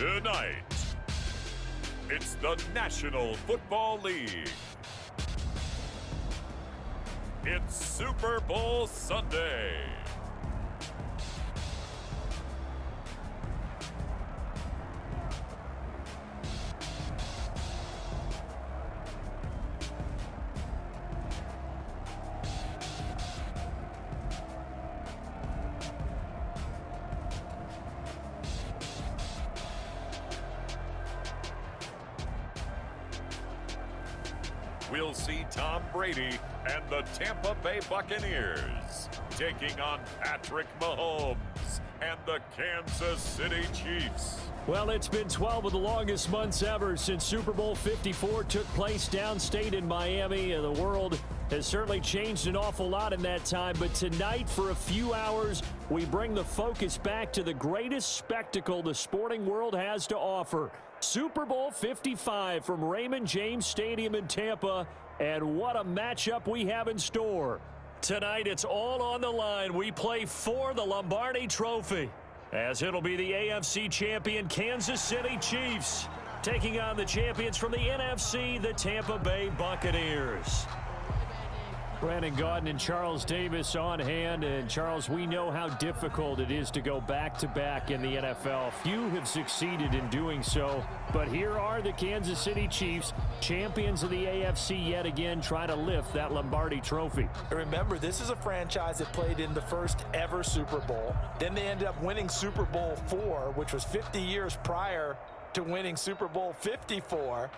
Tonight, it's the National Football League. It's Super Bowl Sunday. We'll see Tom Brady and the Tampa Bay Buccaneers taking on Patrick Mahomes and the Kansas City Chiefs. Well, it's been 12 of the longest months ever since Super Bowl 54 took place downstate in Miami. The world has certainly changed an awful lot in that time. But tonight, for a few hours, we bring the focus back to the greatest spectacle the sporting world has to offer. Super Bowl 55 from Raymond James Stadium in Tampa. And what a matchup we have in store. Tonight, it's all on the line. We play for the Lombardi Trophy, as it'll be the AFC champion Kansas City Chiefs taking on the champions from the NFC, the Tampa Bay Buccaneers. Brandon Gaudin and Charles Davis on hand. And Charles, we know how difficult it is to go back-to-back in the NFL. Few have succeeded in doing so. But here are the Kansas City Chiefs, champions of the AFC yet again, trying to lift that Lombardi Trophy. Remember, this is a franchise that played in the first ever Super Bowl. Then they ended up winning Super Bowl IV, which was 50 years prior to winning Super Bowl 54.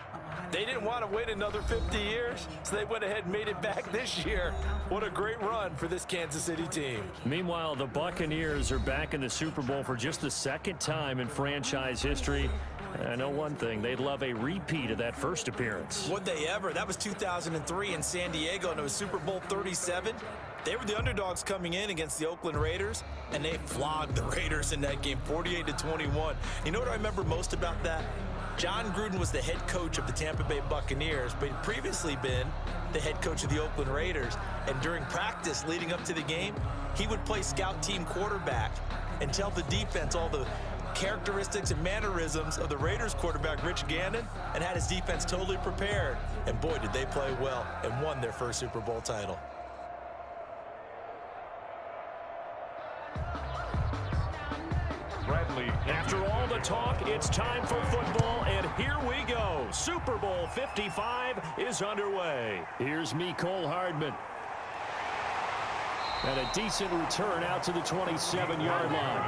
They didn't want to wait another 50 years, so they went ahead and made it back this year. What a great run for this Kansas City team. Meanwhile, the Buccaneers are back in the Super Bowl for just the second time in franchise history. I know one thing, they'd love a repeat of that first appearance. Would they ever? That was 2003 in San Diego, and it was Super Bowl 37. They were the underdogs coming in against the Oakland Raiders, and they flogged the Raiders in that game, 48-21. You know what I remember most about that? John Gruden was the head coach of the Tampa Bay Buccaneers, but he'd previously been the head coach of the Oakland Raiders. And during practice leading up to the game, he would play scout team quarterback and tell the defense all the characteristics and mannerisms of the Raiders quarterback, Rich Gannon, and had his defense totally prepared. And boy, did they play well and won their first Super Bowl title. After all the talk, it's time for football, and here we go. Super Bowl 55 is underway. Here's Mecole Hardman. And a decent return out to the 27-yard line.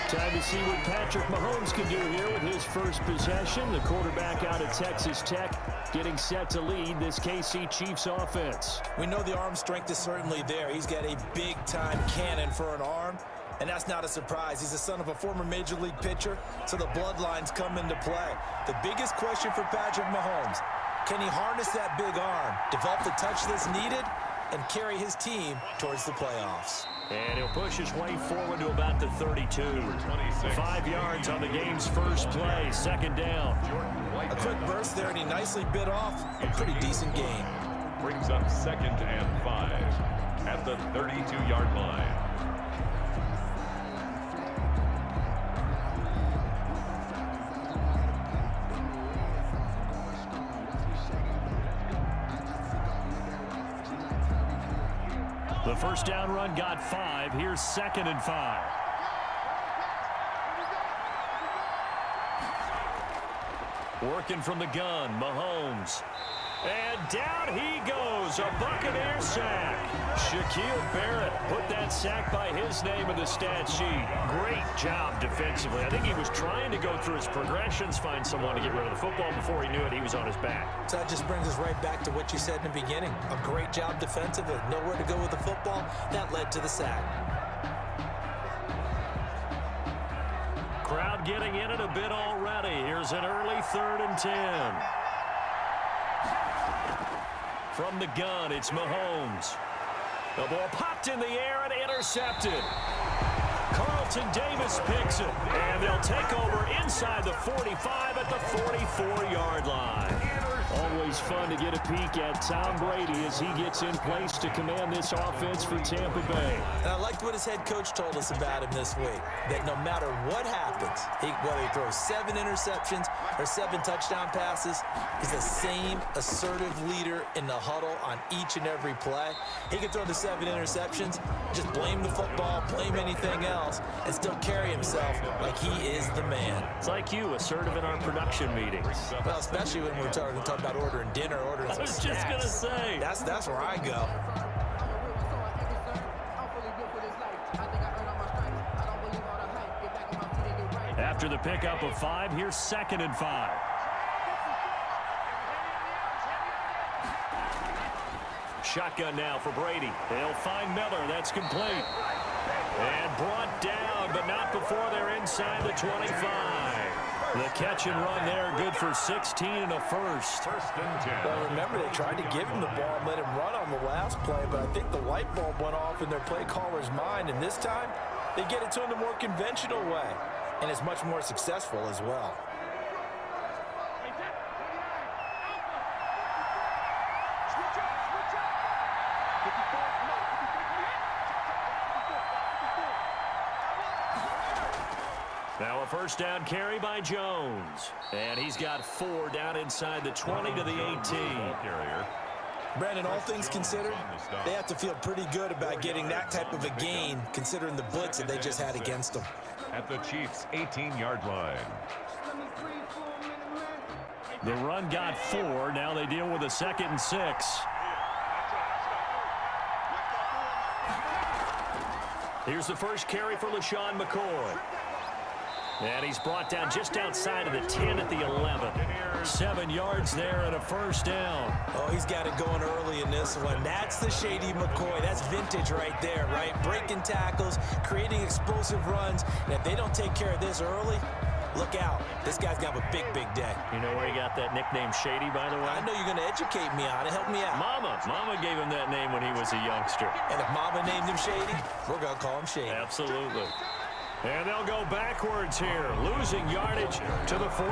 Time to see what Patrick Mahomes can do here with his first possession. The quarterback out of Texas Tech getting set to lead this KC Chiefs offense. We know the arm strength is certainly there. He's got a big-time cannon for an arm. And that's not a surprise. He's the son of a former Major League pitcher, so the bloodlines come into play. The biggest question for Patrick Mahomes, can he harness that big arm, develop the touch that's needed, and carry his team towards the playoffs? And he'll push his way forward to about the 32. 5 yards on the game's first play, second down. A quick burst there, and he nicely bit off a pretty decent gain. Brings up 2nd and 5 at the 32-yard line. The first down run got 5. Here's 2nd and 5. Working from the gun, Mahomes. And down he goes, a Buccaneer sack. Shaquille Barrett put that sack by his name in the stat sheet. Great job defensively. I think he was trying to go through his progressions, find someone to get rid of the football. Before he knew it, he was on his back. So that just brings us right back to what you said in the beginning. A great job defensively. Nowhere to go with the football. That led to the sack. Crowd getting in it a bit already. Here's an early 3rd and 10. From the gun, it's Mahomes. The ball popped in the air and intercepted. Carlton Davis picks it, and they'll take over inside the 45 at the 44-yard line. Always fun to get a peek at Tom Brady as he gets in place to command this offense for Tampa Bay. And I liked what his head coach told us about him this week, that no matter what happens, whether he throws 7 interceptions or 7 touchdown passes, he's the same assertive leader in the huddle on each and every play. He can throw the 7 interceptions, just blame the football, blame anything else, and still carry himself like he is the man. It's like you, assertive in our production meetings. Well, especially when we're talking about ordering dinner, ordering some snacks. I was just going to say. That's where I go. After the pickup of 5, here's 2nd and 5. Shotgun now for Brady. They'll find Miller. That's complete. And brought down, but not before they're inside the 25. The catch and run there, good for 16 and a first. Well, remember, they tried to give him the ball and let him run on the last play, but I think the light bulb went off in their play caller's mind, and this time they get it to him the more conventional way, and it's much more successful as well. Now a first down carry by Jones. And he's got 4 down inside the 20 to the 18. Brandon, all things considered, they have to feel pretty good about getting that type of a gain, considering the blitz that they just had against them. At the Chiefs' 18-yard line. The run got 4. Now they deal with a 2nd and 6. Here's the first carry for LaShawn McCoy. And he's brought down just outside of the 10 at the 11. 7 yards there and a first down. Oh, he's got it going early in this one. That's the shady McCoy. That's vintage right there, right? Breaking tackles, creating explosive runs. And if they don't take care of this early, look out. This guy's going to have a big, big day. You know where he got that nickname Shady, by the way? I know you're going to educate me on it. Help me out. Mama gave him that name when he was a youngster. And if Mama named him Shady, we're going to call him Shady. Absolutely. And they'll go backwards here, losing yardage to the 14.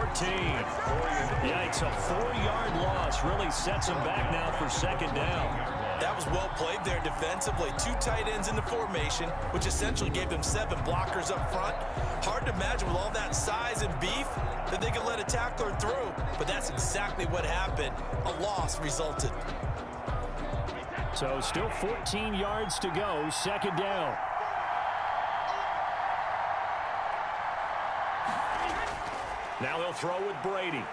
Yikes, a 4-yard loss really sets them back now for 2nd down. That was well played there defensively. 2 tight ends in the formation, which essentially gave them 7 blockers up front. Hard to imagine with all that size and beef that they could let a tackler through, but that's exactly what happened. A loss resulted. So still 14 yards to go, 2nd down. Now they'll throw with Brady.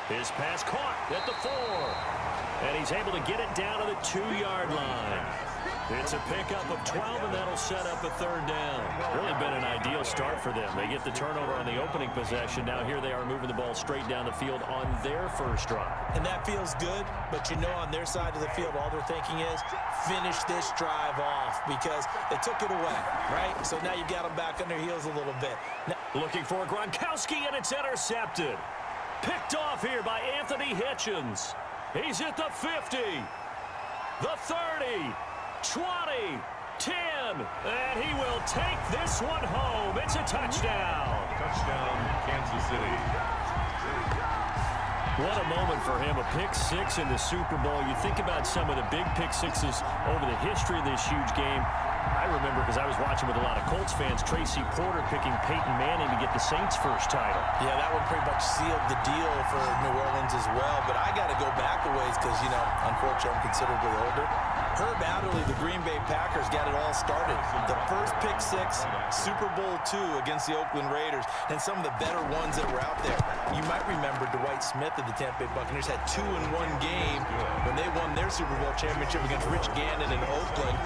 His pass caught at the 4. And he's able to get it down to the 2-yard line. It's a pickup of 12, and that'll set up a 3rd down. Really been an ideal start for them. They get the turnover on the opening possession. Now here they are moving the ball straight down the field on their first drive. And that feels good, but you know on their side of the field, all they're thinking is finish this drive off because they took it away, right? So now you got them back on their heels a little bit. Now, looking for Gronkowski, and it's intercepted. Picked off here by Anthony Hitchens. He's at the 50, the 30, 20, 10, and he will take this one home. It's a touchdown. Touchdown, Kansas City. What a moment for him, a pick 6 in the Super Bowl. You think about some of the big pick 6s over the history of this huge game. I remember because I was watching with a lot of Colts fans, Tracy Porter picking Peyton Manning to get the Saints' first title. Yeah, that one pretty much sealed the deal for New Orleans as well. But I got to go back a ways because, you know, unfortunately I'm considerably older. Herb Adderley, the Green Bay Packers, got it all started. The first pick 6, Super Bowl II against the Oakland Raiders, and some of the better ones that were out there. You might remember Dwight Smith of the Tampa Bay Buccaneers had 2 in one game when they won their Super Bowl championship against Rich Gannon in Oakland.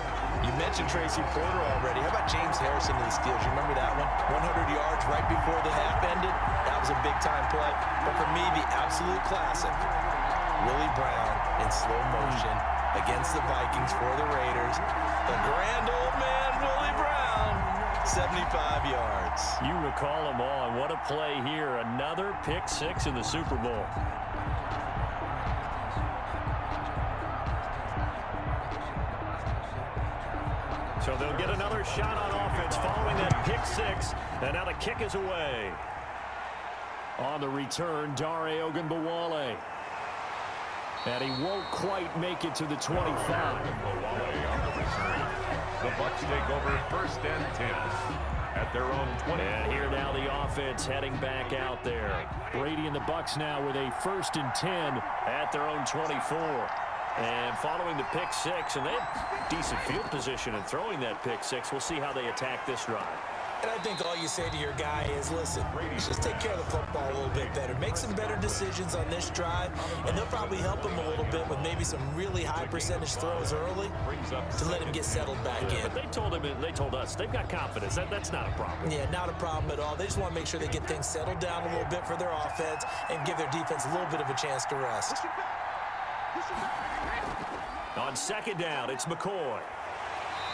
You mentioned Tracy Porter already. How about James Harrison of the Steelers? You remember that one? 100 yards right before the half ended. That was a big-time play. But for me, the absolute classic, Willie Brown in slow motion against the Vikings for the Raiders. The grand old man, Willie Brown, 75 yards. You recall them all, and what a play here. Another pick 6 in the Super Bowl. So they'll get another shot on offense following that pick 6, and now the kick is away. On the return, Dare Ogunbowale. And he won't quite make it to the 25. Ogunbowale on the return. The Bucs take over 1st and 10 at their own 20. And here now the offense heading back out there. Brady and the Bucs now with a 1st and 10 at their own 24. And following the pick six, and they have decent field position in throwing that pick six. We'll see how they attack this drive. And I think all you say to your guy is, listen, just take care of the football a little bit better. Make some better decisions on this drive, and they'll probably help him a little bit with maybe some really high percentage throws early to let him get settled back in. But they told him, and they told us, they've got confidence. That's not a problem. Yeah, not a problem at all. They just want to make sure they get things settled down a little bit for their offense and give their defense a little bit of a chance to rest. On 2nd down, it's McCoy.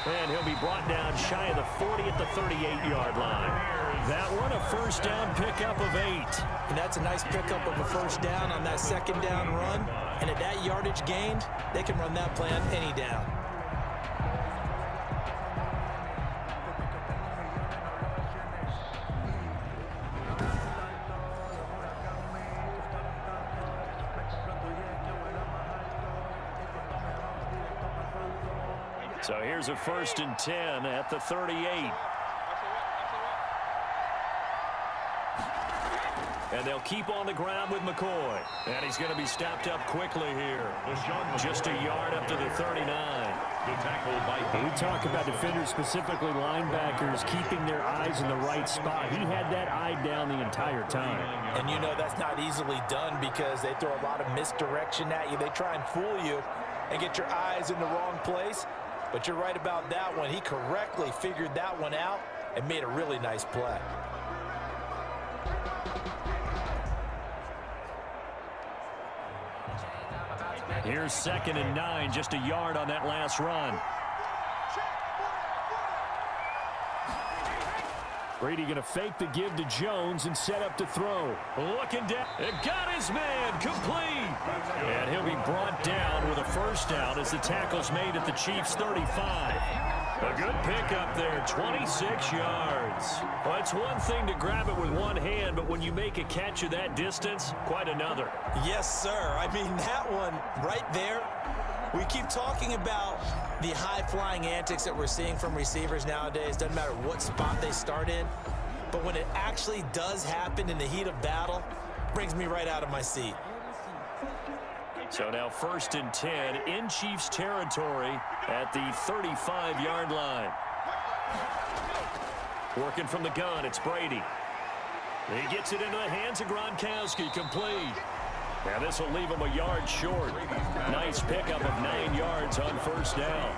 And he'll be brought down shy of the 40 at the 38-yard line. That one, a 1st down pickup of 8. And that's a nice pickup of a 1st down on that 2nd down run. And at that yardage gained, they can run that play on any down. So here's a 1st and 10 at the 38. And they'll keep on the ground with McCoy. And he's going to be stopped up quickly here. Just a yard up to the 39. We talk about defenders, specifically linebackers, keeping their eyes in the right spot. He had that eye down the entire time. And you know that's not easily done because they throw a lot of misdirection at you. They try and fool you and get your eyes in the wrong place. But you're right about that one. He correctly figured that one out and made a really nice play. Here's 2nd and 9, just a yard on that last run. Brady going to fake the give to Jones and set up to throw. Looking down. It got his man complete. And he'll be brought down with a 1st down as the tackle's made at the Chiefs' 35. A good pickup there, 26 yards. Well, it's one thing to grab it with one hand, but when you make a catch of that distance, quite another. Yes, sir. I mean, that one right there. We keep talking about the high-flying antics that we're seeing from receivers nowadays. Doesn't matter what spot they start in. But when it actually does happen in the heat of battle, it brings me right out of my seat. So now 1st and 10 in Chiefs territory at the 35-yard line. Working from the gun, it's Brady. He gets it into the hands of Gronkowski, complete. Now this will leave him a yard short. Nice pickup of 9 yards on 1st down.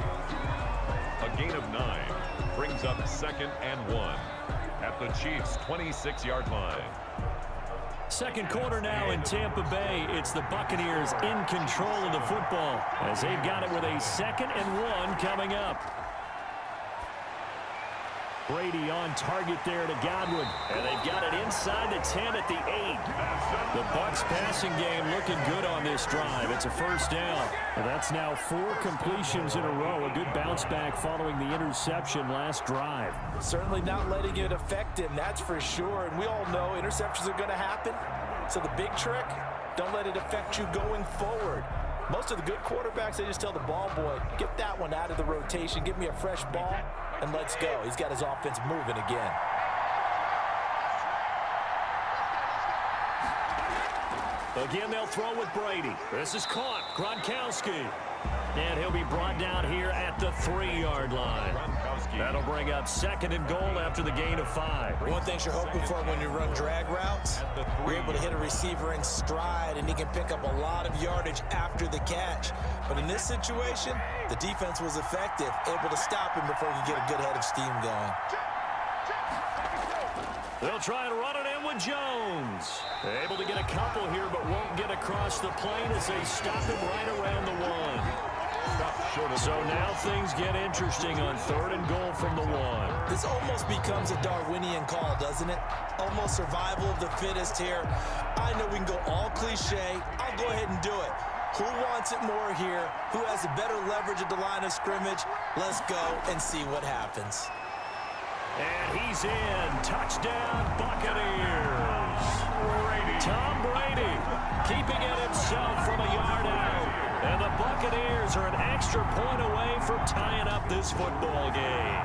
A gain of 9 brings up 2nd and 1 at the Chiefs' 26-yard line. 2nd quarter now in Tampa Bay. It's the Buccaneers in control of the football as they've got it with a 2nd and 1 coming up. Brady on target there to Godwin. And they've got it inside the 10 at the 8. The Bucs passing game looking good on this drive. It's a 1st down. And that's now 4 completions in a row. A good bounce back following the interception last drive. Certainly not letting it affect him, that's for sure. And we all know interceptions are going to happen. So the big trick, don't let it affect you going forward. Most of the good quarterbacks, they just tell the ball boy, get that one out of the rotation, give me a fresh ball, and let's go. He's got his offense moving again. Again, they'll throw with Brady. This is caught. Gronkowski. And he'll be brought down here at the 3-yard line. That'll bring up 2nd and goal after the gain of 5. One thing you're hoping for when you run drag routes, you're able to hit a receiver in stride, and he can pick up a lot of yardage after the catch. But in this situation, the defense was effective, able to stop him before he could get a good head of steam going. They'll try and run it in with Jones. Able to get a couple here, but won't get across the plane as they stop him right around the 1. So now things get interesting on 3rd and goal from the 1. This almost becomes a Darwinian call, doesn't it? Almost survival of the fittest here. I know we can go all cliche. I'll go ahead and do it. Who wants it more here? Who has a better leverage at the line of scrimmage? Let's go and see what happens. And he's in. Touchdown, Buccaneers. keeping it himself from a yard out. And the Buccaneers are an extra point away from tying up this football game.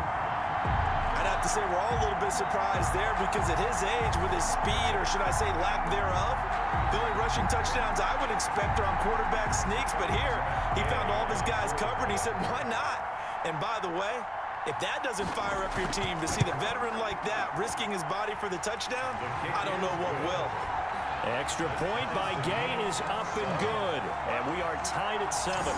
I'd have to say we're all a little bit surprised there because at his age, with his speed, or should I say lack thereof, the only rushing touchdowns I would expect are on quarterback sneaks. But here, he found all of his guys covered, and he said, why not? And by the way, if that doesn't fire up your team to see the veteran like that risking his body for the touchdown, I don't know what will. Extra point by Gain is up and good, and we are tied at 7.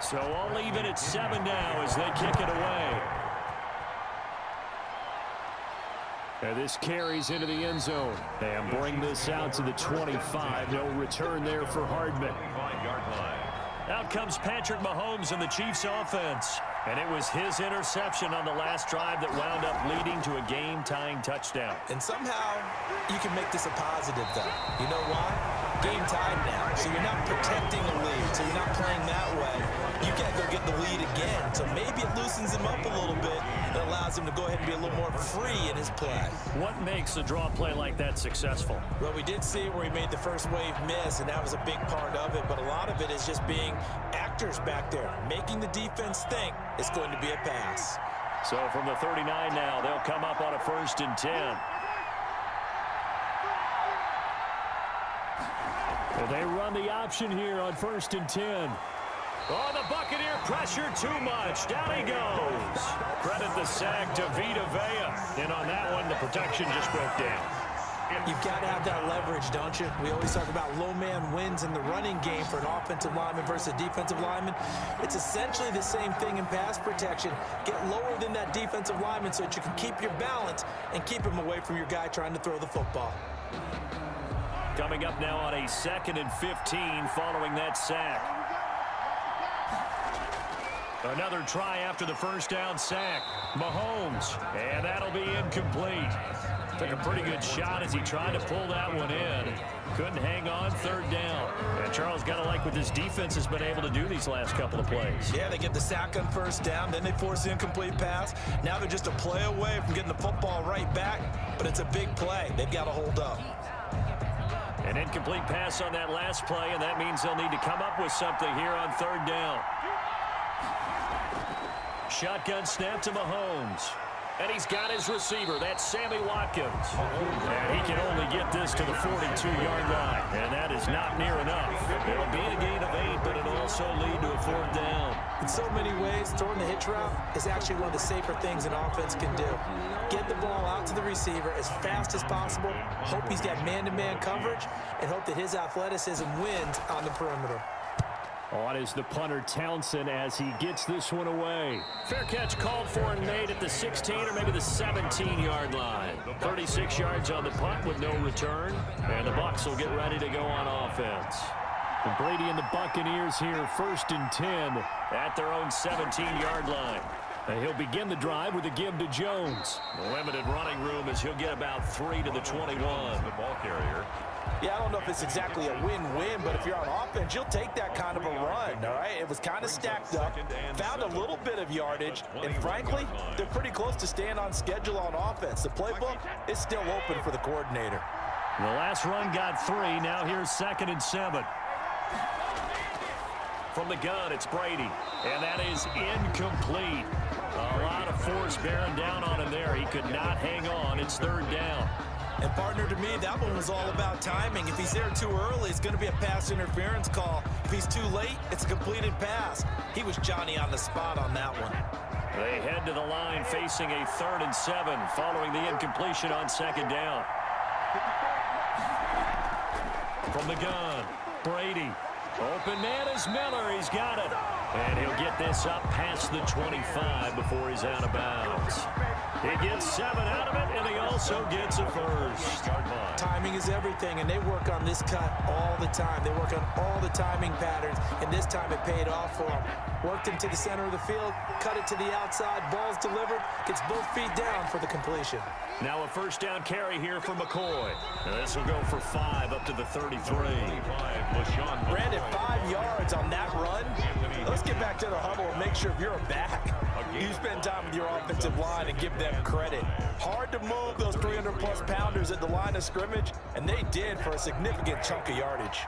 So all even at 7 now as they kick it away. And this carries into the end zone. And bring this out to the 25. No return there for Hardman. Out comes Patrick Mahomes and the Chiefs offense. And it was his interception on the last drive that wound up leading to a game-tying touchdown. And somehow you can make this a positive, though. You know why? Game tied now. So you're not protecting the lead. So you're not playing that way. You can't go get the lead again. So maybe it loosens him up a little bit. It allows him to go ahead and be a little more free in his play. What makes a draw play like that successful? Well, we did see where he made the first wave miss, and that was a big part of it. But a lot of it is just being actors back there, making the defense think it's going to be a pass. So from the 39 now, they'll come up on a 1st and 10. Well, they run the option here on 1st and 10. Oh, the Buccaneer pressure too much. Down he goes. Credit the sack to Vita Vea. And on that one, the protection just broke down. You've got to have that leverage, don't you? We always talk about low man wins in the running game for an offensive lineman versus a defensive lineman. It's essentially the same thing in pass protection. Get lower than that defensive lineman so that you can keep your balance and keep him away from your guy trying to throw the football. Coming up now on a 2nd and 15 following that sack. Another try after the first down sack. Mahomes, and that'll be incomplete. Took a pretty good shot as he tried to pull that one in. Couldn't hang on, 3rd down. And Charles, got to like what this defense has been able to do these last couple of plays. Yeah, they get the sack on 1st down, then they force the incomplete pass. Now they're just a play away from getting the football right back, but it's a big play. They've got to hold up. An incomplete pass on that last play, and that means they'll need to come up with something here on 3rd down. Shotgun snap to Mahomes. And he's got his receiver. That's Sammy Watkins. And he can only get this to the 42-yard line. And that is not near enough. It'll be a gain of 8, but it'll also lead to a 4th down. In so many ways, throwing the hitch route is actually one of the safer things an offense can do. Get the ball out to the receiver as fast as possible, hope he's got man-to-man coverage, and hope that his athleticism wins on the perimeter. On is the punter Townsend as he gets this one away. Fair catch called for and made at the 16 or maybe the 17-yard line. 36 yards on the punt with no return. And the Bucs will get ready to go on offense. And Brady and the Buccaneers here 1st and 10 at their own 17-yard line. And he'll begin the drive with a give to Jones. Limited running room as he'll get about 3 to the 21. The ball carrier. Yeah, I don't know if it's exactly a win-win, but if you're on offense, you'll take that kind of a run, all right? It was kind of stacked up, found a little bit of yardage, and frankly, they're pretty close to staying on schedule on offense. The playbook is still open for the coordinator. The last run got 3. Now here's 2nd and 7. From the gun, it's Brady, and that is incomplete. A lot of force bearing down on him there. He could not hang on. It's 3rd down. And partner, to me, that one was all about timing. If he's there too early, it's going to be a pass interference call. If he's too late, it's a completed pass. He was Johnny on the spot on that one. They head to the line facing a 3rd and 7 following the incompletion on 2nd down. From the gun, Brady. Open man is Miller. He's got it. And he'll get this up past the 25 before he's out of bounds. He gets 7 out of it, and he also gets a first. Timing is is everything, and they work on this cut all the time. They work on all the timing patterns, and this time it paid off for them. Worked him to the center of the field, cut it to the outside, ball's delivered, gets both feet down for the completion. Now a first down carry here for McCoy. And this will go for 5 up to the 33. Brandon, 5 yards on that run. Let's get back to the huddle and make sure if you're a back, you spend time with your offensive line and give them credit. Hard to move those 300-plus pounders at the line of scrimmage, and they did for a significant chunk of yardage.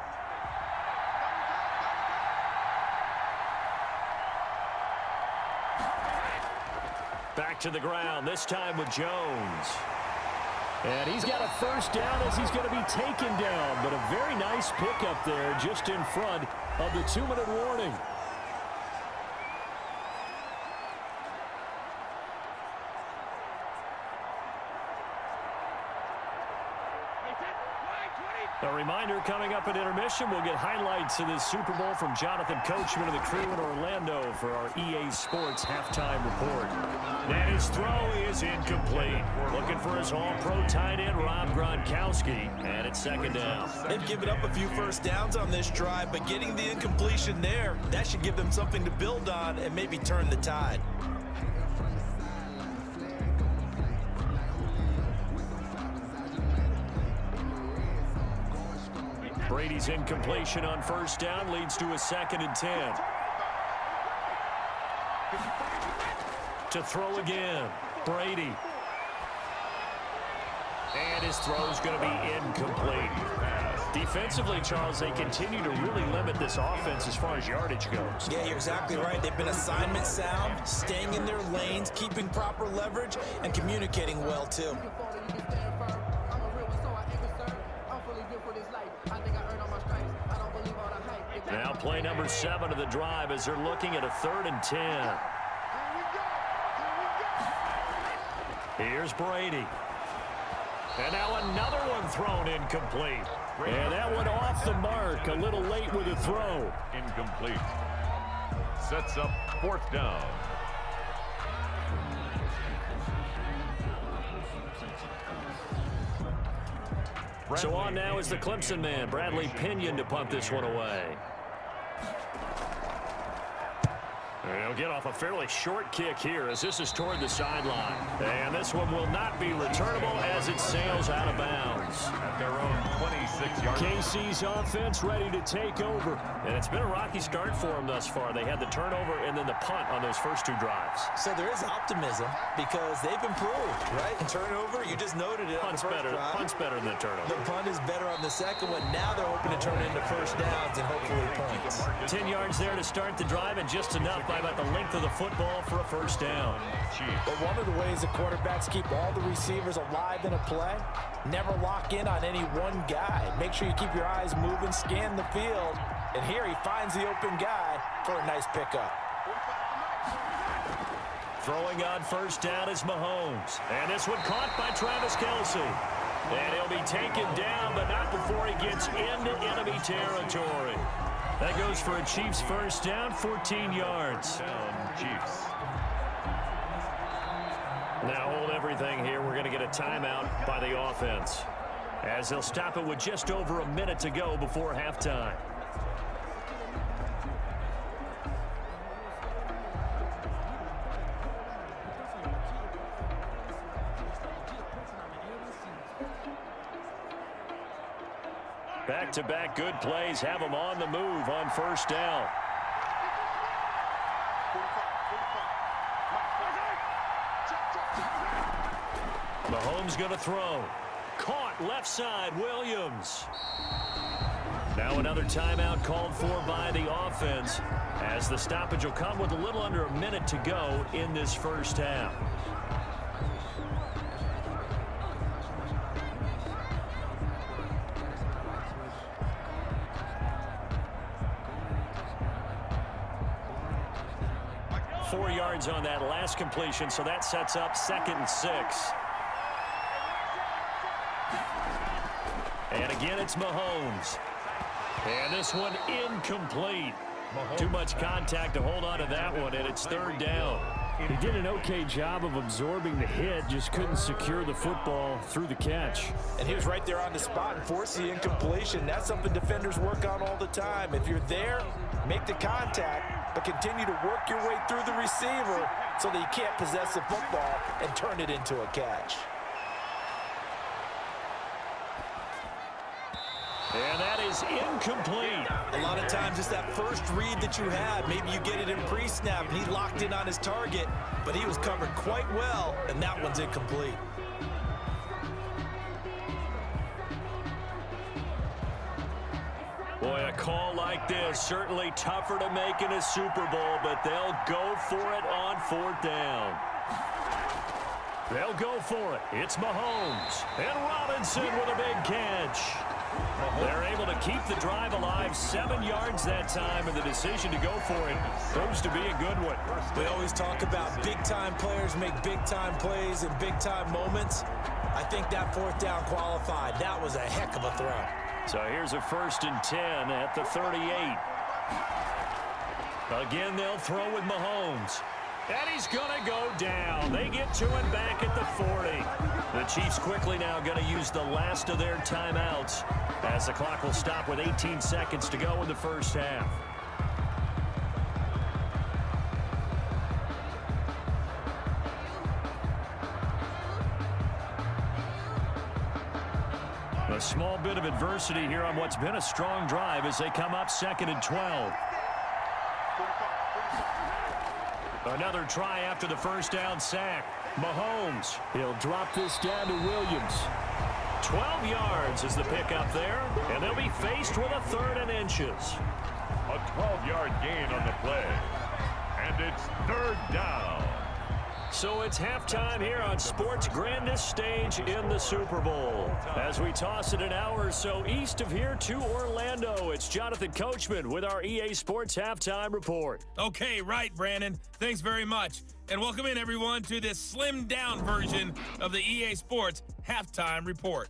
Back to the ground, this time with Jones. And he's got a first down as he's going to be taken down, but a very nice pickup there just in front of the 2-minute warning. A reminder, coming up at intermission, we'll get highlights of this Super Bowl from Jonathan Coachman and the crew in Orlando for our EA Sports halftime report. And his throw is incomplete. Looking for his all-pro tight end, Rob Gronkowski, and it's second down. They've given up a few first downs on this drive, but getting the incompletion there, that should give them something to build on and maybe turn the tide. Brady's incompletion on first down leads to a 2nd and 10. To throw again, Brady. And his throw's going to be incomplete. Defensively, Charles, they continue to really limit this offense as far as yardage goes. Yeah, you're exactly right. They've been assignment sound, staying in their lanes, keeping proper leverage, and communicating well, too. Now play number 7 of the drive as they're looking at a 3rd and 10. Here's Brady. And now another one thrown incomplete. And that one off the mark, a little late with a throw. Incomplete. Sets up 4th down. So on now is the Clemson man, Bradley Pinion, to punt this one away. And he'll get off a fairly short kick here as this is toward the sideline. And this one will not be returnable as it sails out of bounds. At their own 26-yard. KC's offense ready to take over. And it's been a rocky start for them thus far. They had the turnover and then the punt on those first 2 drives. So there is optimism because they've improved, right? And turnover, you just noted it. Punt's better. Punt's better than the turnover. The punt is better on the second one. Now they're hoping to turn it into first downs and hopefully points. 10 yards there to start the drive and just enough by about the length of the football for a first down. But one of the ways that quarterbacks keep all the receivers alive in a play, never lock in on any one guy. Make sure you keep your eyes moving, scan the field, and here he finds the open guy for a nice pickup. Throwing on first down is Mahomes. And this one caught by Travis Kelce. And he'll be taken down, but not before he gets into enemy territory. That goes for a Chiefs first down, 14 yards. Chiefs. Now hold everything here. We're going to get a timeout by the offense, as they'll stop it with just over a minute to go before halftime. Back-to-back good plays have them on the move on first down. Mahomes going to throw. Caught left side, Williams. Now another timeout called for by the offense, as the stoppage will come with a little under a minute to go in this first half. On that last completion, so that sets up 2nd and 6. And again, it's Mahomes. And this one incomplete. Too much contact to hold on to that one, and it's 3rd down. He did an okay job of absorbing the hit, just couldn't secure the football through the catch. And he was right there on the spot and forced the incompletion. That's something defenders work on all the time. If you're there, make the contact, but continue to work your way through the receiver so that you can't possess the football and turn it into a catch. And that is incomplete. A lot of times it's that first read that you have. Maybe you get it in pre-snap and he locked in on his target, but he was covered quite well, and that one's incomplete. Boy, a call like this, certainly tougher to make in a Super Bowl, but they'll go for it on 4th down. They'll go for it. It's Mahomes. And Robinson with a big catch. They're able to keep the drive alive, 7 yards that time, and the decision to go for it proves to be a good one. We always talk about big-time players make big-time plays in big-time moments. I think that 4th down qualified. That was a heck of a throw. So here's a 1st and 10 at the 38. Again, they'll throw with Mahomes. And he's going to go down. They get to him back at the 40. The Chiefs quickly now going to use the last of their timeouts as the clock will stop with 18 seconds to go in the first half. A small bit of adversity here on what's been a strong drive as they come up 2nd and 12. Another try after the 1st down sack. Mahomes, he'll drop this down to Williams. 12 yards is the pickup there, and they'll be faced with a 3rd and inches. A 12-yard gain on the play. And it's 3rd down. So it's halftime here on sports' grandest stage in the Super Bowl. As we toss it an hour or so east of here to Orlando, it's Jonathan Coachman with our EA Sports Halftime Report. Okay, right, Brandon. Thanks very much. And welcome in, everyone, to this slimmed-down version of the EA Sports Halftime Report.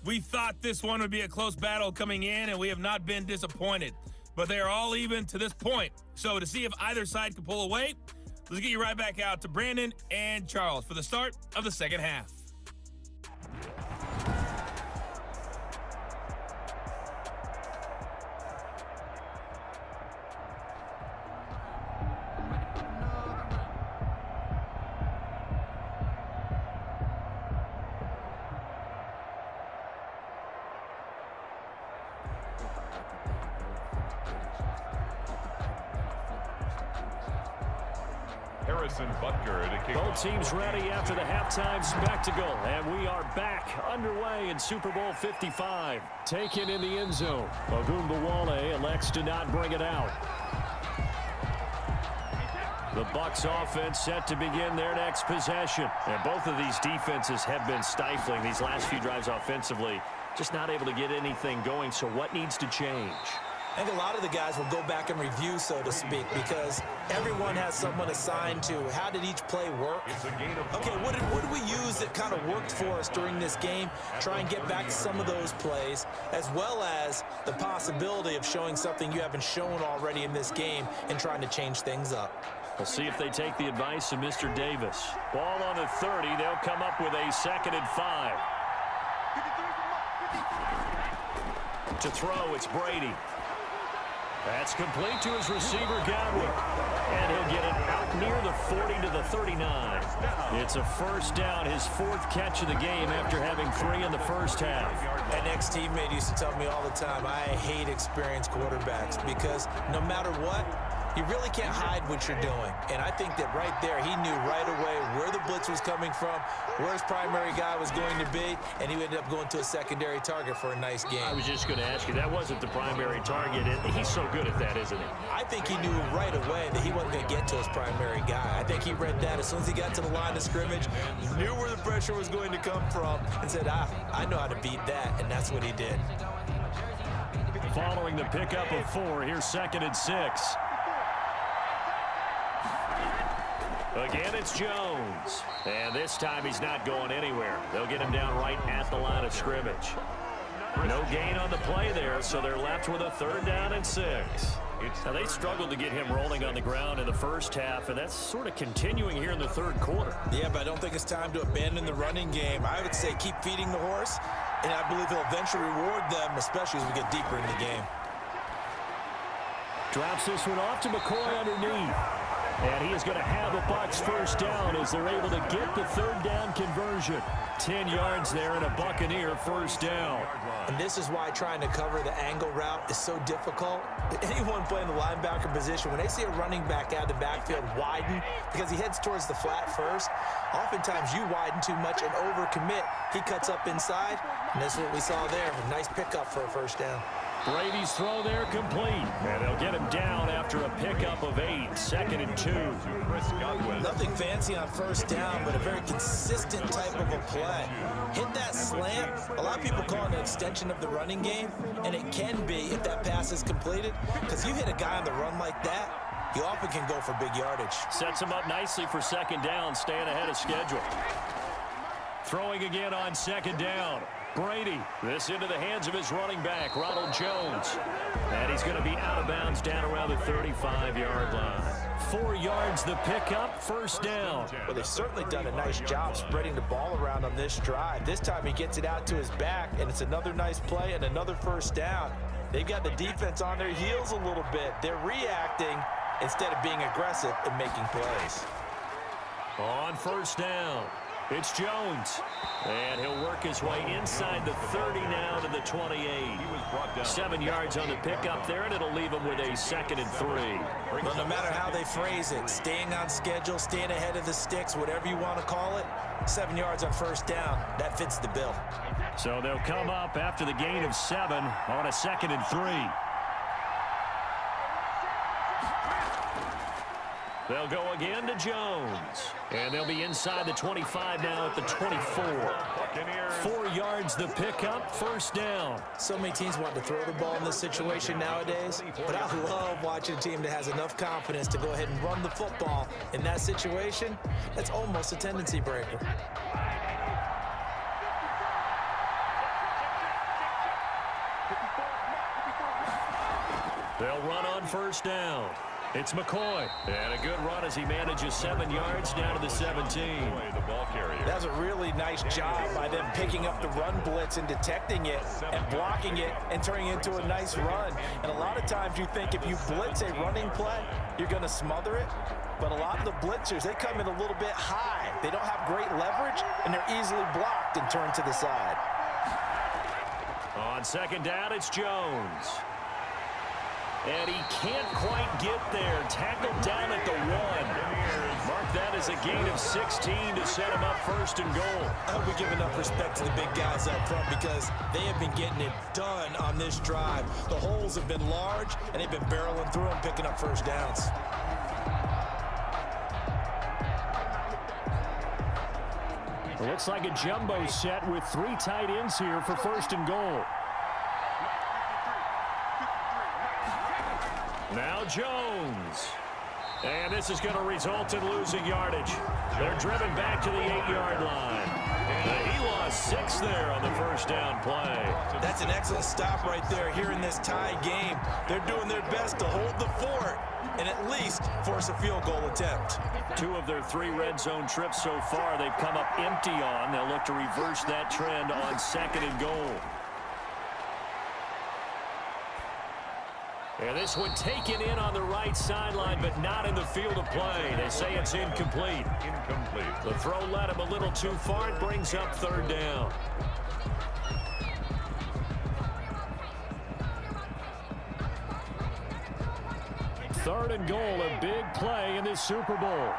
We thought this one would be a close battle coming in, and we have not been disappointed. But they are all even to this point. So to see if either side can pull away, let's get you right back out to Brandon and Charles for the start of the second half. Both teams ready after the halftime spectacle, and we are back underway in Super Bowl 55. Taken in the end zone. Ogunbowale elects to not bring it out. The Bucs offense set to begin their next possession. And both of these defenses have been stifling these last few drives offensively. Just not able to get anything going, so what needs to change? I think a lot of the guys will go back and review, so to speak, because everyone has someone assigned to how did each play work. Okay, what did we use that kind of worked for us during this game? Try and get back to some of those plays, as well as the possibility of showing something you haven't shown already in this game and trying to change things up. We'll see if they take the advice of Mr. Davis. Ball on the 30. They'll come up with a 2nd and 5. To throw, it's Brady. That's complete to his receiver, Godwin. And he'll get it out near the 40 to the 39. It's a 1st down, his 4th catch of the game after having 3 in the first half. An ex-teammate used to tell me all the time, I hate experienced quarterbacks because no matter what, you really can't hide what you're doing. And I think that right there, he knew right away where the blitz was coming from, where his primary guy was going to be, and he ended up going to a secondary target for a nice game. I was just going to ask you, that wasn't the primary target. He's so good at that, isn't he? I think he knew right away that he wasn't going to get to his primary guy. I think he read that as soon as he got to the line of scrimmage, knew where the pressure was going to come from, and said, I know how to beat that, and that's what he did. Following the pickup of 4, here's 2nd and 6. Again, it's Jones. And this time he's not going anywhere. They'll get him down right at the line of scrimmage. No gain on the play there, so they're left with a 3rd down and 6. Now, they struggled to get him rolling on the ground in the first half, and that's sort of continuing here in the third quarter. Yeah, but I don't think it's time to abandon the running game. I would say keep feeding the horse, and I believe he'll eventually reward them, especially as we get deeper in the game. Drops this one off to McCoy underneath. And he is going to have a Bucs first down as they're able to get the third down conversion. 10 yards there and a Buccaneer first down. And this is why trying to cover the angle route is so difficult. Anyone playing the linebacker position, when they see a running back out of the backfield widen because he heads towards the flat first, oftentimes you widen too much and overcommit. He cuts up inside, and that's what we saw there. A nice pickup for a first down. Brady's throw there complete. And they'll get him down after a pickup of 8, 2nd and 2. Nothing fancy on first down, but a very consistent type of a play. Hit that slant. A lot of people call it an extension of the running game, and it can be if that pass is completed, because you hit a guy on the run like that, he often can go for big yardage. Sets him up nicely for 2nd down, staying ahead of schedule. Throwing again on 2nd down. Brady, this into the hands of his running back, Ronald Jones. And he's going to be out of bounds down around the 35-yard line. 4 yards the pickup, first down. Well, they've certainly done a nice job spreading the ball around on this drive. This time he gets it out to his back, and it's another nice play and another first down. They've got the defense on their heels a little bit. They're reacting instead of being aggressive and making plays. On first down, it's Jones. And he'll work his way inside the 30 now to the 28. 7 yards on the pickup there, and it'll leave him with a 2nd and 3. Well, no matter how they phrase it, staying on schedule, staying ahead of the sticks, whatever you want to call it, 7 yards on first down, that fits the bill. So they'll come up after the gain of 7 on a 2nd and 3. They'll go again to Jones. And they'll be inside the 25 now at the 24. 4 yards the pickup, first down. So many teams want to throw the ball in this situation nowadays, but I love watching a team that has enough confidence to go ahead and run the football. In that situation, that's almost a tendency breaker. They'll run on first down. It's McCoy. And a good run as he manages 7 yards down to the 17. That's a really nice job by them picking up the run blitz and detecting it and blocking it and turning it into a nice run. And a lot of times you think if you blitz a running play, you're going to smother it. But a lot of the blitzers, they come in a little bit high. They don't have great leverage, and they're easily blocked and turned to the side. On 2nd down, it's Jones. And he can't quite get there. Tackled down at the 1. Mark that as a gain of 16 to set him up 1st and goal. I hope we give enough respect to the big guys up front because they have been getting it done on this drive. The holes have been large, and they've been barreling through them, picking up first downs. It looks like a jumbo set with 3 tight ends here for 1st and goal. Now Jones. And this is going to result in losing yardage. They're driven back to the 8-yard line. And he lost 6 there on the first down play. That's an excellent stop right there here in this tie game. They're doing their best to hold the fort and at least force a field goal attempt. 2 of their 3 red zone trips so far they've come up empty on. They'll look to reverse that trend on 2nd and goal. And this one taken in on the right sideline, but not in the field of play. They say it's incomplete. The throw led him a little too far. It brings up 3rd down. Third and goal, a big play in this Super Bowl.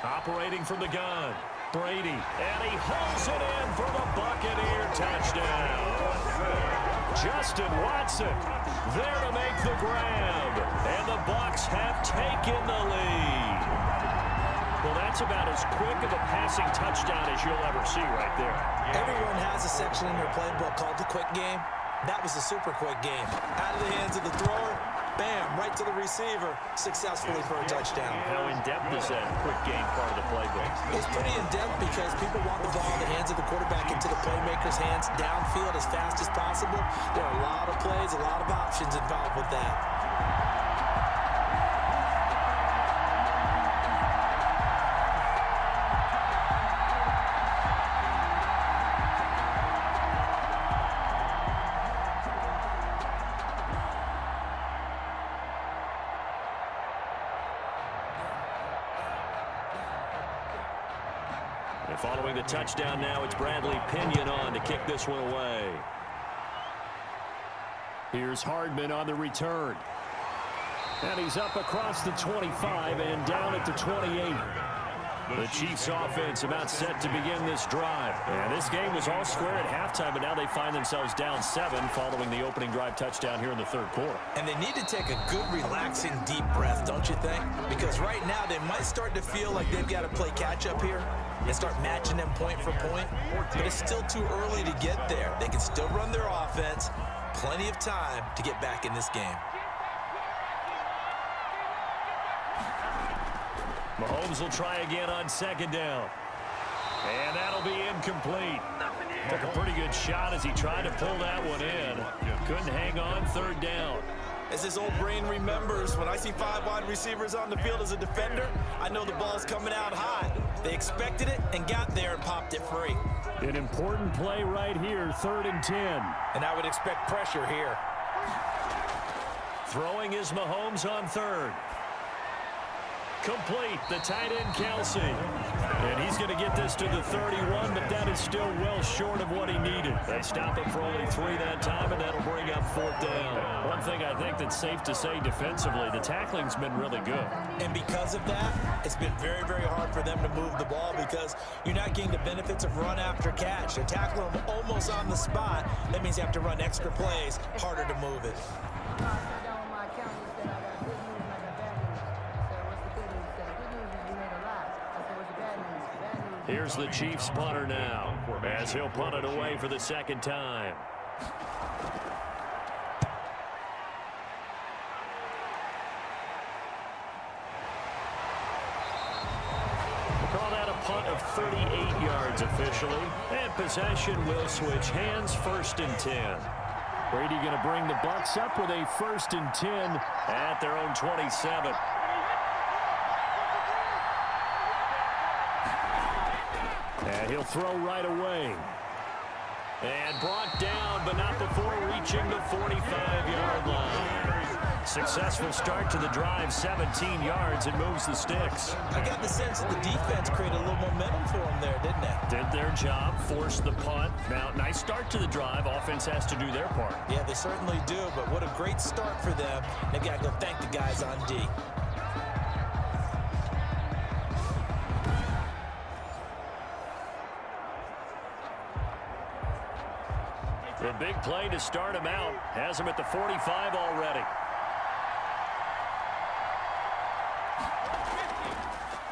Operating from the gun. Brady, and he hauls it in for the Buccaneer touchdown. Justin Watson there to make the grab, and the Bucs have taken the lead. Well, that's about as quick of a passing touchdown as you'll ever see right there. Everyone has a section in their playbook called the quick game. That was a super quick game. Out of the hands of the thrower, bam, right to the receiver, successfully for a touchdown. How in-depth is that quick game part of the playbook? It's pretty in-depth because people want the ball in the hands of the quarterback into the playmaker linebackers' hands downfield as fast as possible. There are a lot of plays, a lot of options involved with that. And following the touchdown now, it's Bradley Pinion on to kick this one away. Here's Hardman on the return. And he's up across the 25 and down at the 28. The Chiefs offense about set to begin this drive. And this game was all square at halftime, but now they find themselves down 7 following the opening drive touchdown here in the third quarter. And they need to take a good, relaxing, deep breath, don't you think? Because right now they might start to feel like they've got to play catch-up here and start matching them point for point. But it's still too early to get there. They can still run their offense. Plenty of time to get back in this game. Mahomes will try again on second down. And that'll be incomplete. Took a pretty good shot as he tried to pull that one in. Couldn't hang on third down. As his old brain remembers, when I see 5 wide receivers on the field as a defender, I know the ball's coming out high. They expected it and got there and popped it free. An important play right here, 3rd and 10. And I would expect pressure here. Throwing is Mahomes on third. Complete, the tight end Kelsey. And he's going to get this to the 31, but that is still well short of what he needed. They stop him for only 3 that time, and that'll bring up 4th down. One thing I think that's safe to say defensively, the tackling's been really good. And because of that, it's been very, very hard for them to move the ball because you're not getting the benefits of run after catch. They're tackling them almost on the spot. That means you have to run extra plays, harder to move it. Here's the Chiefs punter now, as he'll punt it away for the 2nd time. We'll call that a punt of 38 yards officially, and possession will switch hands, 1st and 10. Brady going to bring the Bucs up with a 1st and 10 at their own 27. And he'll throw right away. And brought down, but not before reaching the 45-yard line. Successful start to the drive, 17 yards, and moves the sticks. I got the sense that the defense created a little momentum for them there, didn't they? Did their job, forced the punt. Now, nice start to the drive. Offense has to do their part. Yeah, they certainly do, but what a great start for them. They've got to go thank the guys on D. The big play to start him out. Has him at the 45 already.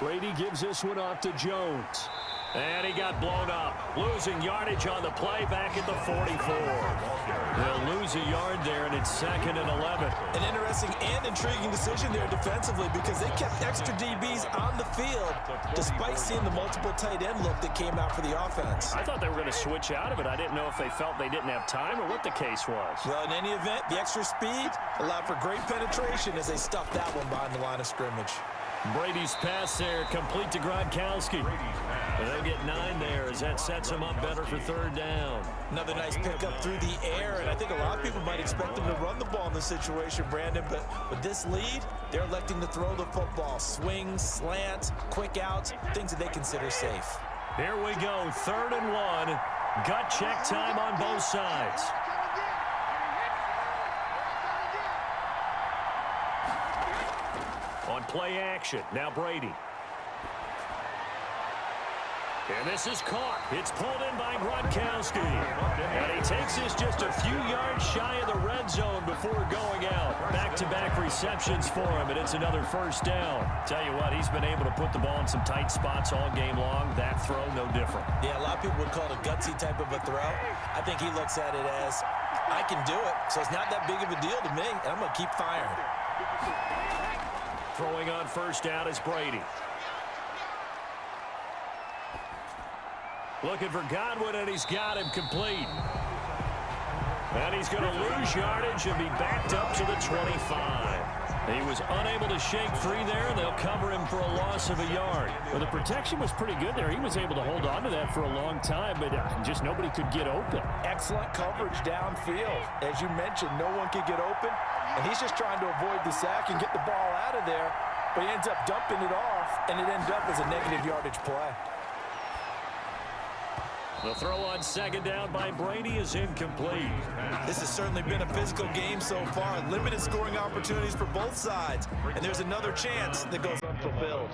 Brady gives this one off to Jones. And he got blown up. Losing yardage on the play back at the 44. They'll lose a yard there, and it's 2nd and 11. An interesting and intriguing decision there defensively because they kept extra DBs on the field despite seeing the multiple tight end look that came out for the offense. I thought they were going to switch out of it. I didn't know if they felt they didn't have time or what the case was. Well, in any event, the extra speed allowed for great penetration as they stuffed that one behind the line of scrimmage. Brady's pass there, complete to Gronkowski. They'll get 9 there as that sets him up better for 3rd down. Another nice pickup through the air, and I think a lot of people might expect them to run the ball in this situation, Brandon, but with this lead, they're electing to throw the football. Swings, slants, quick outs, things that they consider safe. Here we go, 3rd and 1. Gut check time on both sides. On play action, now Brady. And this is caught. It's pulled in by Gronkowski. And he takes this just a few yards shy of the red zone before going out. Back-to-back receptions for him, and it's another 1st down. Tell you what, he's been able to put the ball in some tight spots all game long. That throw, no different. Yeah, a lot of people would call it a gutsy type of a throw. I think he looks at it as, I can do it, so it's not that big of a deal to me, and I'm going to keep firing. Throwing on 1st down is Brady. Looking for Godwin, and he's got him complete. And he's going to lose yardage and be backed up to the 25. He was unable to shake free there, and they'll cover him for a loss of a yard. Well, the protection was pretty good there. He was able to hold on to that for a long time, but just nobody could get open. Excellent coverage downfield. As you mentioned, no one could get open, and he's just trying to avoid the sack and get the ball out of there, but he ends up dumping it off, and it ends up as a negative yardage play. The throw on second down by Brady is incomplete. This has certainly been a physical game so far. Limited scoring opportunities for both sides. And there's another chance that goes unfulfilled.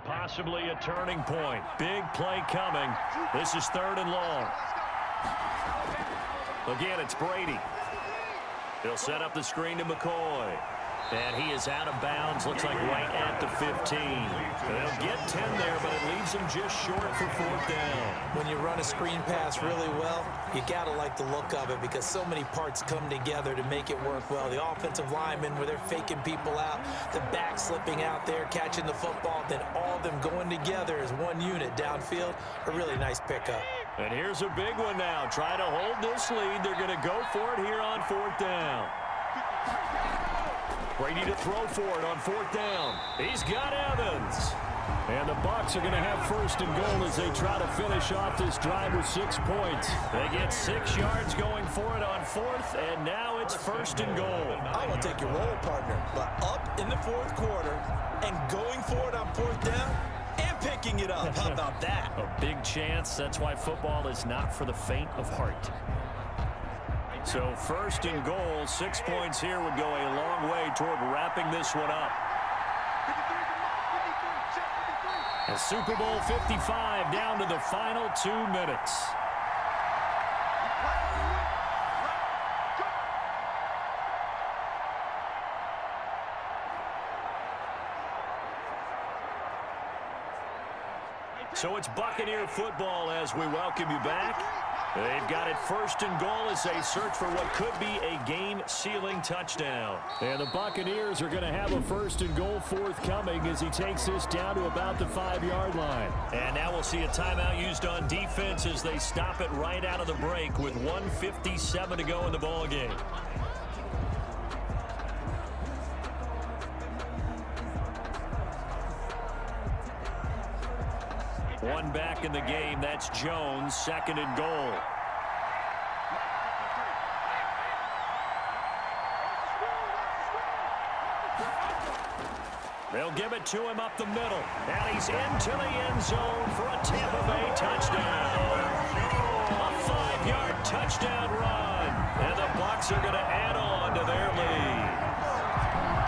Possibly a turning point. Big play coming. This is 3rd and long. Again, it's Brady. He'll set up the screen to McCoy. And he is out of bounds, looks like right at the 15. They'll get 10 there, but it leaves them just short for 4th down. When you run a screen pass really well, you got to like the look of it because so many parts come together to make it work well. The offensive linemen, where they're faking people out, the back slipping out there, catching the football, then all of them going together as one unit downfield. A really nice pickup. And here's a big one now. Try to hold this lead. They're going to go for it here on 4th down. Brady to throw for it on 4th down. He's got Evans. And the Bucs are going to have 1st and goal as they try to finish off this drive with 6 points. They get 6 yards going for it on 4th, and now it's 1st and goal. I will take your role, partner, but up in the 4th quarter and going for it on 4th down and picking it up. How about that? A big chance. That's why football is not for the faint of heart. So 1st and goal, 6 points here would go a long way toward wrapping this one up. And Super Bowl 55 down to the final 2 minutes. So it's Buccaneer football as we welcome you back. They've got it 1st and goal as they search for what could be a game-sealing touchdown. And the Buccaneers are going to have a 1st and goal forthcoming as he takes this down to about the 5-yard line. And now we'll see a timeout used on defense as they stop it right out of the break with 1:57 to go in the ballgame. One back in the game. That's Jones. 2nd and goal. They'll give it to him up the middle. And he's into the end zone for a Tampa Bay touchdown. A 5-yard touchdown run. And the Bucs are going to add on to their lead.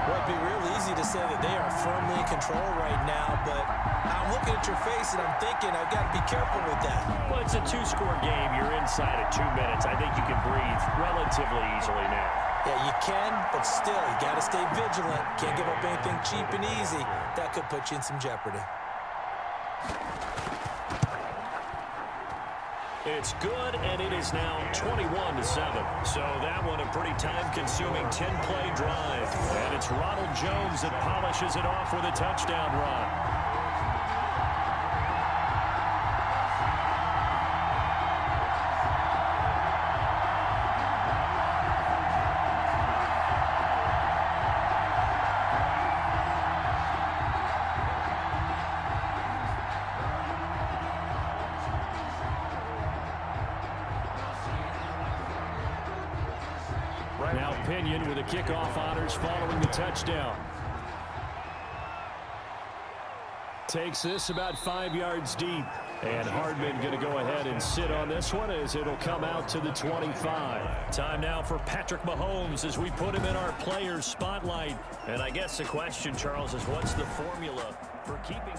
Well, it'd be real easy to say that they are firmly in control right now, but I'm looking at your face and I'm thinking I've got to be careful with that. Well, it's a 2-score game. You're inside of 2 minutes. I think you can breathe relatively easily now. Yeah, you can, but still, you got to stay vigilant. Can't give up anything cheap and easy. That could put you in some jeopardy. It's good, and it is now 21-7. So that one a pretty time-consuming 10-play drive. And it's Ronald Jones that polishes it off with a touchdown run. Now Pinion with the kickoff honors following the touchdown. Takes this about 5 yards deep. And Hardman going to go ahead and sit on this one as it'll come out to the 25. Time now for Patrick Mahomes as we put him in our players spotlight. And I guess the question, Charles, is what's the formula for keeping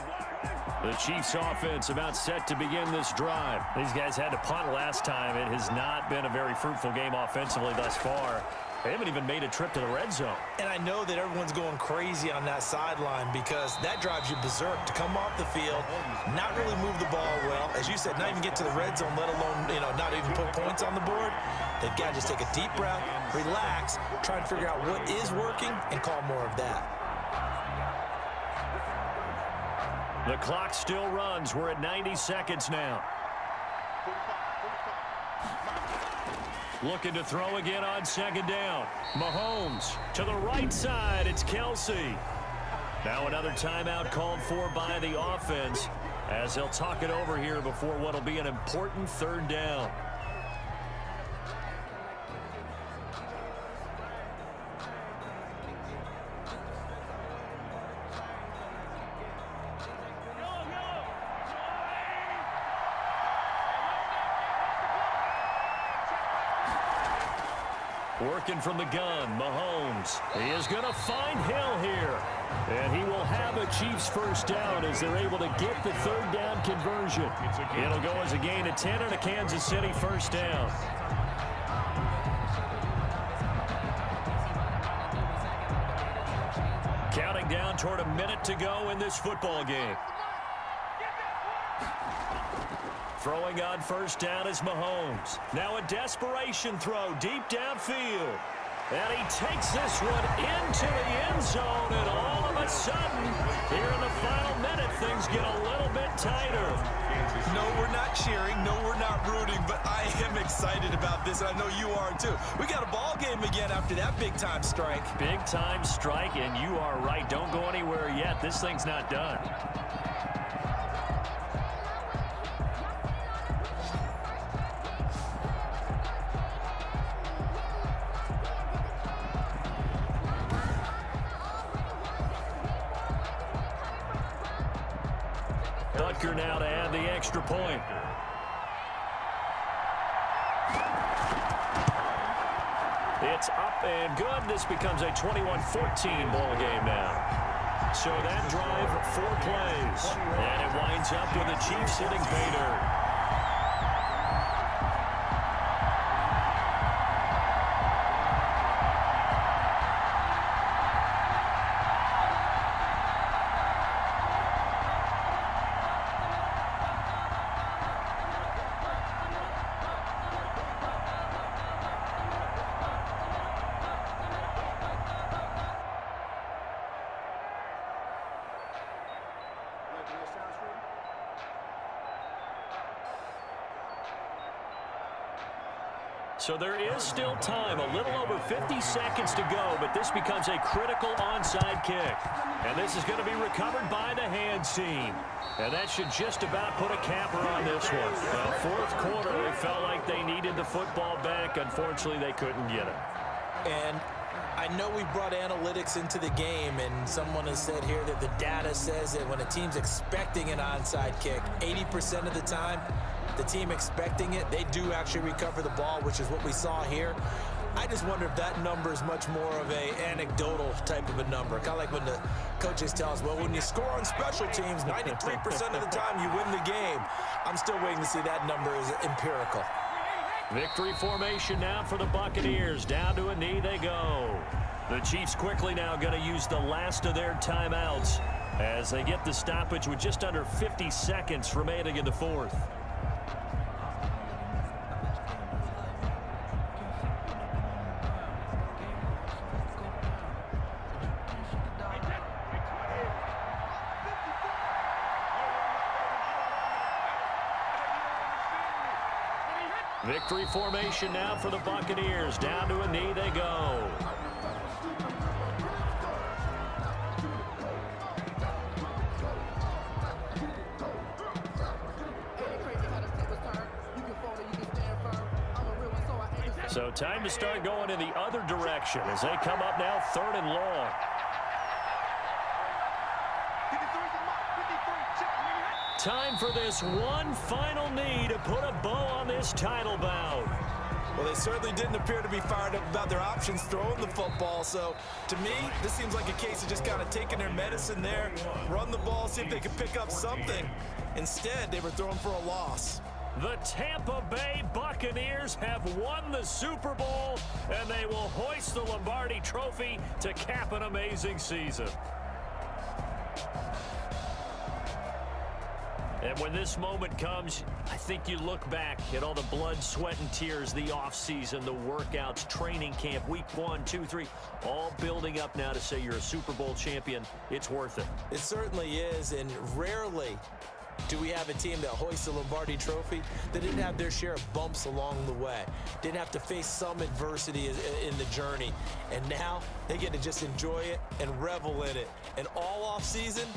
the Chiefs offense about set to begin this drive? These guys had to punt last time. It has not been a very fruitful game offensively thus far. They haven't even made a trip to the red zone. And I know that everyone's going crazy on that sideline because that drives you berserk to come off the field, not really move the ball well. As you said, not even get to the red zone, let alone, not even put points on the board. They've got to just take a deep breath, relax, try and figure out what is working, and call more of that. The clock still runs. We're at 90 seconds now. Looking to throw again on second down. Mahomes to the right side. It's Kelsey. Now another timeout called for by the offense as they'll talk it over here before what will be an important third down. Working from the gun, Mahomes. He is going to find Hill here. And he will have a Chiefs first down as they're able to get the third down conversion. It'll go as a gain of 10 and a Kansas City first down. Counting down toward a minute to go in this football game. Throwing on first down is Mahomes. Now a desperation throw deep downfield. And he takes this one into the end zone. And all of a sudden, here in the final minute, things get a little bit tighter. No, we're not cheering. No, we're not rooting. But I am excited about this. And I know you are, too. We got a ball game again after that big-time strike. Big-time strike, and you are right. Don't go anywhere yet. This thing's not done. Butker now to add the extra point. It's up and good. This becomes a 21-14 ball game now. So that drive, 4 plays. And it winds up with the Chiefs hitting pay dirt. So there is still time, a little over 50 seconds to go, but this becomes a critical onside kick. And this is going to be recovered by the hands team. And that should just about put a capper on this one. Well, fourth quarter, they felt like they needed the football back. Unfortunately, they couldn't get it. And I know we brought analytics into the game, and someone has said here that the data says that when a team's expecting an onside kick, 80% of the time, the team expecting it, they do actually recover the ball, which is what we saw here. I just wonder if that number is much more of a anecdotal type of a number. Kind of like when the coaches tell us, well, when you score on special teams, 93% of the time you win the game. I'm still waiting to see that number is empirical. Victory formation now for the Buccaneers. Down to a knee they go. The Chiefs quickly now going to use the last of their timeouts as they get the stoppage with just under 50 seconds remaining in the fourth. Victory formation now for the Buccaneers. Down to a knee they go. So time to start going in the other direction as they come up now 3rd and long. Time for this one final knee to put a bow on this title bout. Well, they certainly didn't appear to be fired up about their options throwing the football. So, to me, this seems like a case of just kind of taking their medicine there, run the ball, see if they could pick up something. Instead, they were throwing for a loss. The Tampa Bay Buccaneers have won the Super Bowl, and they will hoist the Lombardi Trophy to cap an amazing season. And when this moment comes, I think you look back at all the blood, sweat, and tears, the offseason, the workouts, training camp, week 1, 2, 3, all building up now to say you're a Super Bowl champion. It's worth it. It certainly is, and rarely do we have a team that hoists the Lombardi Trophy that didn't have their share of bumps along the way, didn't have to face some adversity in the journey, and now they get to just enjoy it and revel in it. And all off season,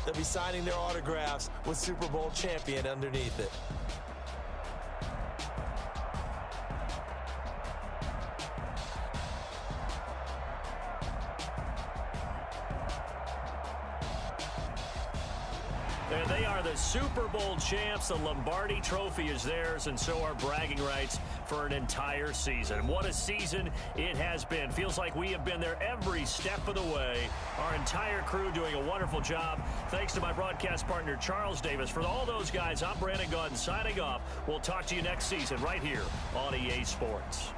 they'll be signing their autographs with Super Bowl champion underneath it. And they are the Super Bowl champs. The Lombardi Trophy is theirs, and so are bragging rights for an entire season. What a season it has been. Feels like we have been there every step of the way. Our entire crew doing a wonderful job. Thanks to my broadcast partner, Charles Davis. For all those guys, I'm Brandon Gaudin signing off. We'll talk to you next season right here on EA Sports.